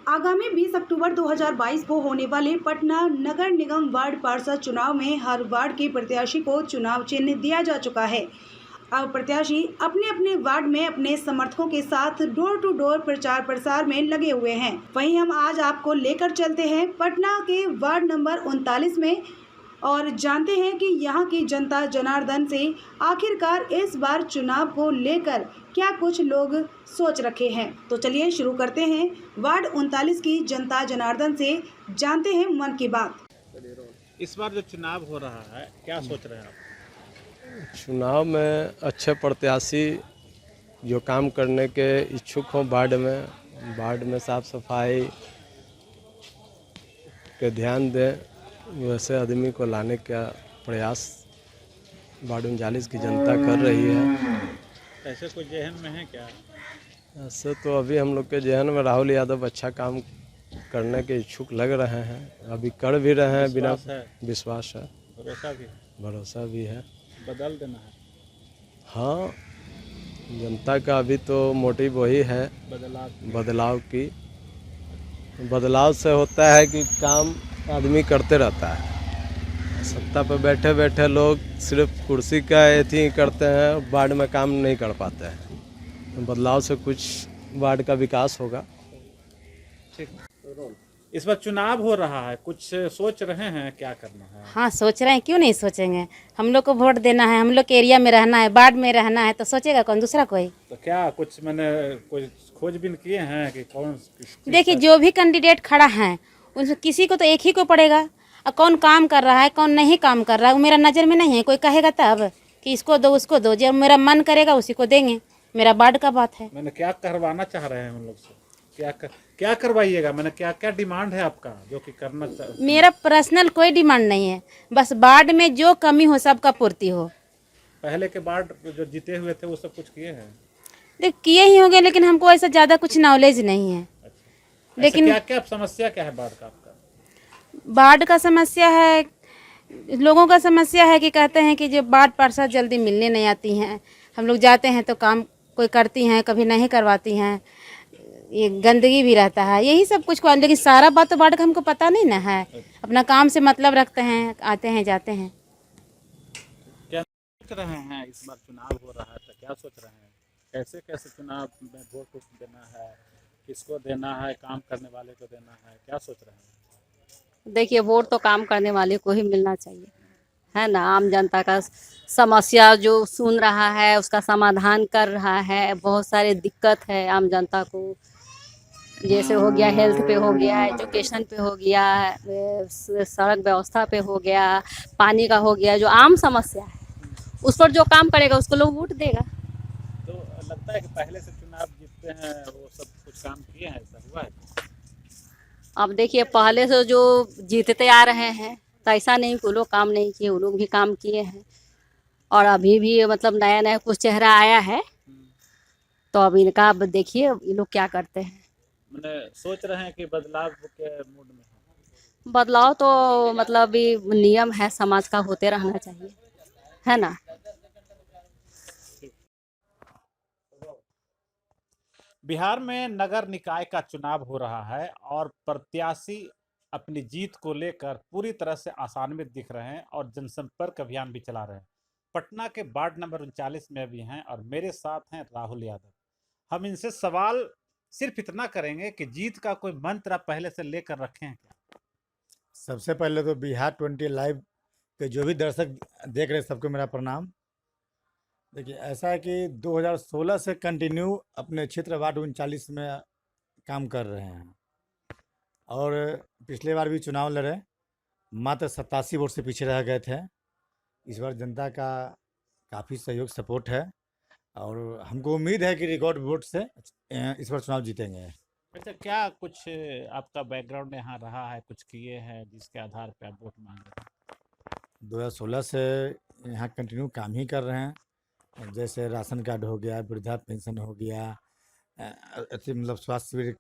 आगामी 20 अक्टूबर 2022 को होने वाले पटना नगर निगम वार्ड पार्षद चुनाव में हर वार्ड के प्रत्याशी को चुनाव चिन्ह दिया जा चुका है। अब प्रत्याशी अपने अपने वार्ड में अपने समर्थकों के साथ डोर टू डोर प्रचार प्रसार में लगे हुए हैं। वहीं हम आज आपको लेकर चलते हैं पटना के वार्ड नंबर 39 में और जानते हैं कि यहाँ की जनता जनार्दन से आखिरकार इस बार चुनाव को लेकर क्या कुछ लोग सोच रखे हैं। तो चलिए शुरू करते हैं वार्ड 39 की जनता जनार्दन से जानते हैं मन की बात। इस बार जो चुनाव हो रहा है क्या सोच रहे हैं आप? चुनाव में अच्छे प्रत्याशी जो काम करने के इच्छुक हों वार्ड में साफ सफाई पे ध्यान दें, वैसे आदमी को लाने का प्रयास वार्ड 39 की जनता कर रही है। ऐसे कोई जहन में है क्या? ऐसे तो अभी हम लोग के जहन में राहुल यादव अच्छा काम करने के इच्छुक लग रहे हैं, अभी कर भी रहे हैं। बिना विश्वास है, भरोसा भी है। बदल देना है। हाँ, जनता का अभी तो मोटिव वही है बदलाव की। बदलाव से होता है कि काम आदमी करते रहता है। सत्ता पर बैठे बैठे लोग सिर्फ कुर्सी का एथी करते हैं, वार्ड में काम नहीं कर पाते हैं। बदलाव से कुछ वार्ड का विकास होगा। ठीक। इस बार चुनाव हो रहा है, कुछ सोच रहे हैं क्या करना है? हाँ, सोच रहे हैं, क्यों नहीं सोचेंगे। हम लोग को वोट देना है, हम लोग के एरिया में रहना है, वार्ड में रहना है, तो सोचेगा कौन, दूसरा कोई। तो क्या कुछ मैंने कोई खोजबीन किए हैं कि कौन? देखिए, जो भी कैंडिडेट खड़ा है उन किसी को तो एक ही को पड़ेगा। और कौन काम कर रहा है कौन नहीं काम कर रहा है वो मेरा नज़र में नहीं है। कोई कहेगा तब कि इसको दो उसको दो, जब मेरा मन करेगा उसी को देंगे। मेरा वार्ड का बात है। मैंने क्या करवाना चाह रहे हैं हम लोग से? क्या करवाइएगा? मैंने क्या डिमांड है आपका जो कि करना मेरा पर्सनल कोई डिमांड नहीं है, बस वार्ड में जो कमी हो सबका पूर्ति हो। पहले के वार्ड जो जीते हुए थे वो सब कुछ किए हैं? देख, किए ही होंगे, लेकिन हमको ऐसा ज़्यादा कुछ नॉलेज नहीं है। अच्छा। लेकिन क्या समस्या क्या है वार्ड का आपका? वार्ड का समस्या है, लोगों का समस्या है कि कहते हैं कि जो वार्ड पार्षद जल्दी मिलने नहीं आती हैं। हम लोग जाते हैं तो काम कोई करती हैं, कभी नहीं करवाती हैं। ये गंदगी भी रहता है, यही सब कुछ। लेकिन सारा बात तो वार्ड का हमको पता नहीं ना है। अपना काम से मतलब रखते हैं, आते हैं जाते हैं। क्या सोच रहे हैं? इस बार चुनाव हो रहा है तो क्या सोच रहे हैं? कैसे कैसे चुनाव में वोट देना है, किसको देना है, काम करने वाले को देना है, क्या सोच रहे हैं? देखिए, वोट तो काम करने वाले को ही मिलना चाहिए, है ना। आम जनता का समस्या जो सुन रहा है उसका समाधान कर रहा है। बहुत सारे दिक्कत है आम जनता को, जैसे हो गया हेल्थ पे, हो गया एजुकेशन पे, हो गया सड़क व्यवस्था पे, हो गया पानी का, हो गया जो आम समस्या है उस पर जो काम करेगा उसको लोग वोट देगा। तो लगता है कि पहले से चुनाव जीतते हैं वो सब कुछ काम किए हैं, ऐसा हुआ है? अब देखिए, पहले से जो जीतते आ रहे हैं तो ऐसा नहीं कि वो लोग काम नहीं किए, वो लोग भी काम किए हैं। और अभी भी मतलब नया नया कुछ चेहरा आया है, तो अब इनका अब देखिए ये लोग क्या करते हैं। मैंने सोच रहे हैं कि बदलाव के मूड में है। बदलाव तो मतलब भी नियम है समाज का, होते रहना चाहिए, है ना। बिहार में नगर निकाय का चुनाव हो रहा है और प्रत्याशी अपनी जीत को लेकर पूरी तरह से आसान्वित दिख रहे हैं और जनसंपर्क अभियान भी चला रहे हैं। पटना के वार्ड नंबर 39 में भी हैं और मेरे साथ हैं राहुल यादव। हम इनसे सवाल सिर्फ इतना करेंगे कि जीत का कोई मंत्र आप पहले से लेकर रखे हैं क्या? सबसे पहले तो बिहार 20 लाइव के जो भी दर्शक देख रहे हैं सबको मेरा प्रणाम। देखिए, ऐसा है कि 2016 से कंटिन्यू अपने क्षेत्र वार्ड 39 में काम कर रहे हैं और पिछले बार भी चुनाव लड़े, मात्र 87 वोट से पीछे रह गए थे। इस बार जनता का काफ़ी सहयोग सपोर्ट है और हमको उम्मीद है कि रिकॉर्ड वोट से इस बार चुनाव जीतेंगे। अच्छा, क्या कुछ आपका बैकग्राउंड यहाँ रहा है, कुछ किए हैं जिसके आधार पर आप वोट मांग रहे हैं? 2016 से यहाँ कंटिन्यू काम ही कर रहे हैं, जैसे राशन कार्ड हो गया, वृद्धा पेंशन हो गया, मतलब स्वास्थ्य शिविर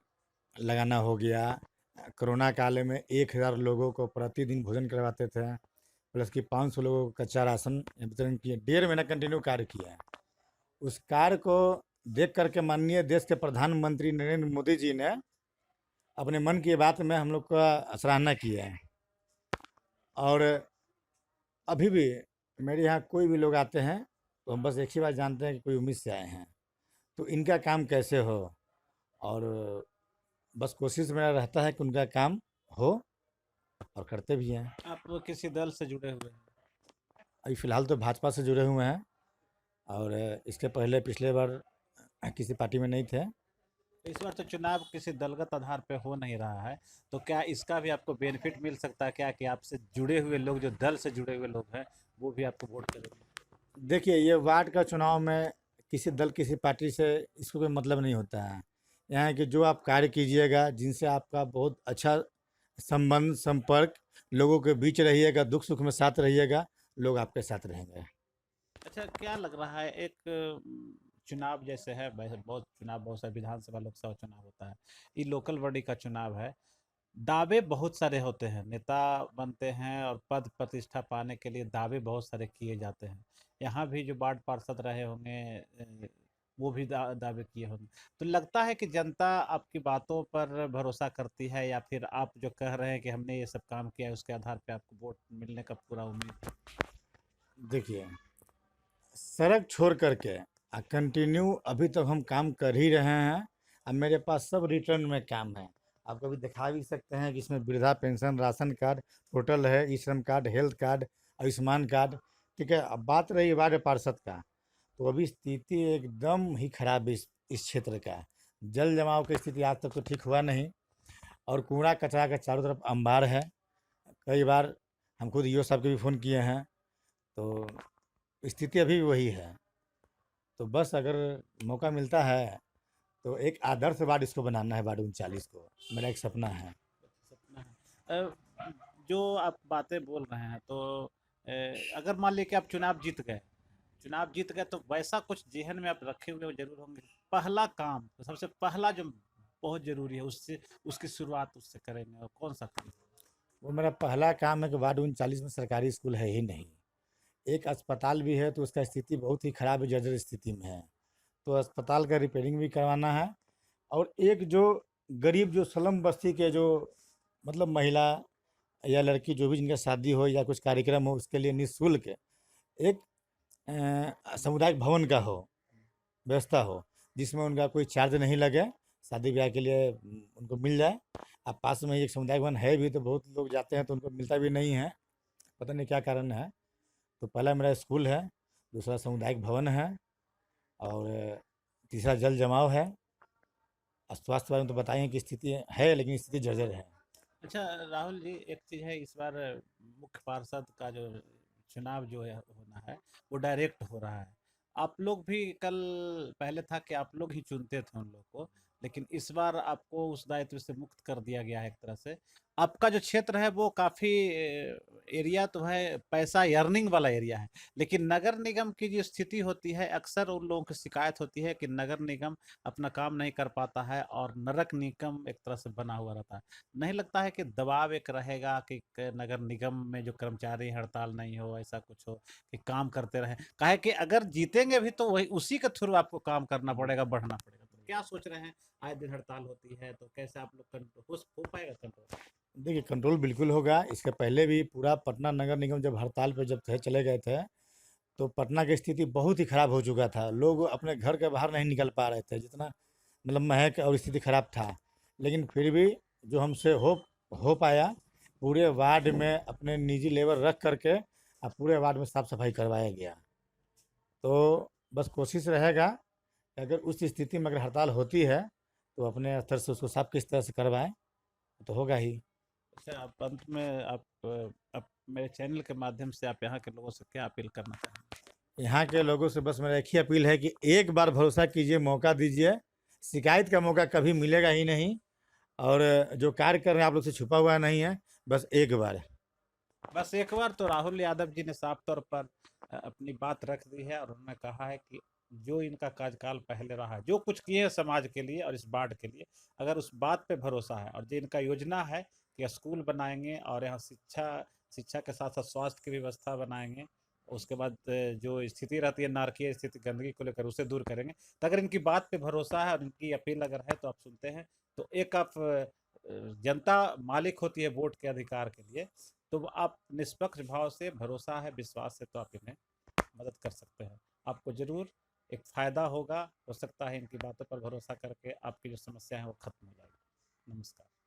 लगाना हो गया। कोरोना काल में 1000 लोगों को प्रतिदिन भोजन करवाते थे, प्लस कि 500 लोगों को कच्चा राशन वितरण किए। 1.5 महीना कंटिन्यू कार्य किया है। उस कार्य को देख करके माननीय देश के प्रधानमंत्री नरेंद्र मोदी जी ने अपने मन की बात में हम लोग का सराहना किया है। और अभी भी मेरे यहाँ कोई भी लोग आते हैं तो हम बस एक ही बात जानते हैं कि कोई उम्मीद से आए हैं, तो इनका काम कैसे हो। और बस कोशिश मेरा रहता है कि उनका काम हो, और करते भी हैं। आप किसी दल से जुड़े हुए हैं? अभी फ़िलहाल तो भाजपा से जुड़े हुए हैं, और इसके पहले पिछले बार किसी पार्टी में नहीं थे। इस बार तो चुनाव किसी दलगत आधार पे हो नहीं रहा है, तो क्या इसका भी आपको बेनिफिट मिल सकता है क्या, कि आपसे जुड़े हुए लोग, जो दल से जुड़े हुए लोग हैं, वो भी आपको वोट करेंगे? देखिए, ये वार्ड का चुनाव में किसी दल किसी पार्टी से इसको कोई मतलब नहीं होता है। यहाँ कि जो आप कार्य कीजिएगा, जिनसे आपका बहुत अच्छा संबंध संपर्क, लोगों के बीच रहिएगा, दुख सुख में साथ रहिएगा, लोग आपके साथ रहेंगे। अच्छा, क्या लग रहा है, एक चुनाव जैसे है, वैसे बहुत चुनाव, बहुत सारे विधानसभा लोकसभा चुनाव होता है, ये लोकल बॉडी का चुनाव है, दावे बहुत सारे होते हैं, नेता बनते हैं और पद प्रतिष्ठा पाने के लिए दावे बहुत सारे किए जाते हैं। यहाँ भी जो वार्ड पार्षद रहे होंगे, वो भी दावे किए होंगे, तो लगता है कि जनता आपकी बातों पर भरोसा करती है, या फिर आप जो कह रहे हैं कि हमने ये सब काम किया है उसके आधार पे आपको वोट मिलने का पूरा उम्मीद है? देखिए, सड़क छोड़ करके कंटिन्यू अभी तक हम काम कर ही रहे हैं। अब मेरे पास सब रिटर्न में काम है। आप कभी दिखा भी सकते हैं कि इसमें वृद्धा पेंशन, राशन कार्ड टोटल है, ई श्रम card, health card, Ayushman card. ठीक है, अब बात रही वार्ड पार्षद का, तो अभी स्थिति एकदम ही खराब है इस क्षेत्र का। जल जमाव की स्थिति आज तक तो ठीक हुआ नहीं, और कूड़ा कचरा का चारों तरफ अंबार है। कई बार हम खुद ईओ साहब के भी फ़ोन किए हैं, तो स्थिति अभी भी वही है। तो बस अगर मौका मिलता है तो एक आदर्श वार्ड इसको बनाना है, वार्ड 39 को, मेरा एक सपना है। सपना है। जो आप बातें बोल रहे हैं, तो अगर मान लीजिए कि आप चुनाव जीत गए, तो वैसा कुछ जेहन में आप रखे हुए जरूर होंगे, पहला काम, तो सबसे पहला जो बहुत जरूरी है, उससे उसकी शुरुआत उससे करेंगे, और कौन सा काम? वो मेरा पहला काम है कि वार्ड 39 में सरकारी स्कूल है ही नहीं। एक अस्पताल भी है तो उसका स्थिति बहुत ही खराब है, जर्जर स्थिति में है, तो अस्पताल का रिपेयरिंग भी करवाना है। और एक जो गरीब, जो स्लम बस्ती के जो मतलब महिला या लड़की, जो भी जिनका शादी हो या कुछ कार्यक्रम हो, उसके लिए निःशुल्क एक सामुदायिक भवन का हो, व्यवस्था हो, जिसमें उनका कोई चार्ज नहीं लगे, शादी ब्याह के लिए उनको मिल जाए। अब पास में ही एक सामुदायिक भवन है भी, तो बहुत लोग जाते हैं तो उनको मिलता भी नहीं है, पता नहीं क्या कारण है। तो पहला मेरा स्कूल है, दूसरा सामुदायिक भवन है, और तीसरा जल जमाव है। स्वास्थ्य बारे में तो बताएं कि स्थिति है, लेकिन स्थिति जर्जर है। अच्छा राहुल जी, एक चीज़ है, इस बार मुख्य पार्षद का जो चुनाव जो है होना है, वो डायरेक्ट हो रहा है। आप लोग भी कल, पहले था कि आप लोग ही चुनते थे उन लोग को, लेकिन इस बार आपको उस दायित्व से मुक्त कर दिया गया है एक तरह से। आपका जो क्षेत्र है वो काफ़ी एरिया तो है, पैसा अर्निंग वाला एरिया है, लेकिन नगर निगम की जो स्थिति होती है, अक्सर उन लोगों की शिकायत होती है कि नगर निगम अपना काम नहीं कर पाता है, और नरक निगम एक तरह से बना हुआ रहता है। नहीं लगता है कि दबाव एक रहेगा कि नगर निगम में जो कर्मचारी हड़ताल नहीं हो, ऐसा कुछ हो कि काम करते रहें? काहे कि अगर जीतेंगे भी तो वही उसी के थ्रू आपको काम करना पड़ेगा, बढ़ना पड़ेगा। तो क्या सोच रहे हैं, आए दिन हड़ताल होती है, तो कैसे आप लोग कंट्रोल हो पाएगा कंट्रोल? देखिए, कंट्रोल बिल्कुल होगा। इसके पहले भी पूरा पटना नगर निगम जब हड़ताल पे जब थे, चले गए थे, तो पटना की स्थिति बहुत ही खराब हो चुका था। लोग अपने घर के बाहर नहीं निकल पा रहे थे, जितना मतलब महक और स्थिति खराब था। लेकिन फिर भी जो हमसे हो पाया, पूरे वार्ड में अपने निजी लेबर रख करके अब पूरे वार्ड में साफ सफाई करवाया गया। तो बस कोशिश रहेगा कि अगर उस स्थिति में अगर हड़ताल होती है तो अपने स्तर से उसको साफ किस तरह से करवाएं, तो होगा ही। अच्छा, आप अंत में आप मेरे चैनल के माध्यम से आप यहाँ के लोगों से क्या अपील करना चाहेंगे? यहाँ के लोगों से बस मेरा एक ही अपील है कि एक बार भरोसा कीजिए, मौका दीजिए। शिकायत का मौका कभी मिलेगा ही नहीं, और जो कार्य कर रहे हैं आप लोग से छुपा हुआ नहीं है, बस एक बार। बस एक बार तो राहुल यादव जी ने साफ तौर पर अपनी बात रख दी है, और उन्होंने कहा है कि जो इनका कार्यकाल पहले रहा है, जो कुछ किए हैं समाज के लिए और इस वार्ड के लिए, अगर उस बात पे भरोसा है, और जो इनका योजना है कि स्कूल बनाएंगे और यहाँ शिक्षा के साथ साथ स्वास्थ्य की व्यवस्था बनाएंगे, उसके बाद जो स्थिति रहती है नारकीय स्थिति, गंदगी को लेकर, उसे दूर करेंगे। तो अगर इनकी बात पे भरोसा है और इनकी अपील अगर है तो आप सुनते हैं, तो एक आप जनता मालिक होती है वोट के अधिकार के लिए, तो आप निष्पक्ष भाव से, भरोसा है, विश्वास से तो आप इन्हें मदद कर सकते हैं। आपको ज़रूर एक फ़ायदा होगा, हो सकता है इनकी बातों पर भरोसा करके आपकी जो समस्या है वो खत्म हो जाएगी। नमस्कार।